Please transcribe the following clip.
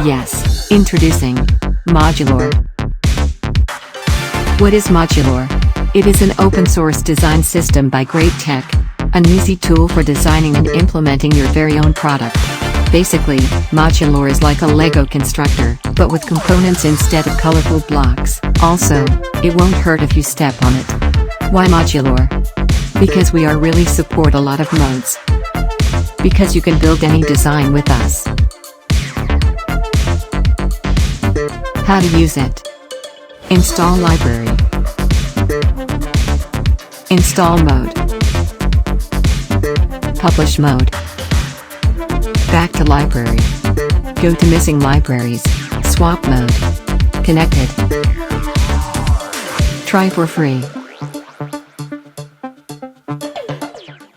Yes, introducing Modulor. What is Modulor? It is an open-source design system by GR8 TECH, an easy tool for designing and implementing your very own product. Basically, Modulor is like a Lego constructor, but with components instead of colorful blocks. Also, it won't hurt if you step on it. Why Modulor? Because we really support a lot of modes. Because you can build any design with us. How to use it. Install library. Install mode. Publish mode. Back to library. Go to missing libraries. Swap mode. Connected. Try for free.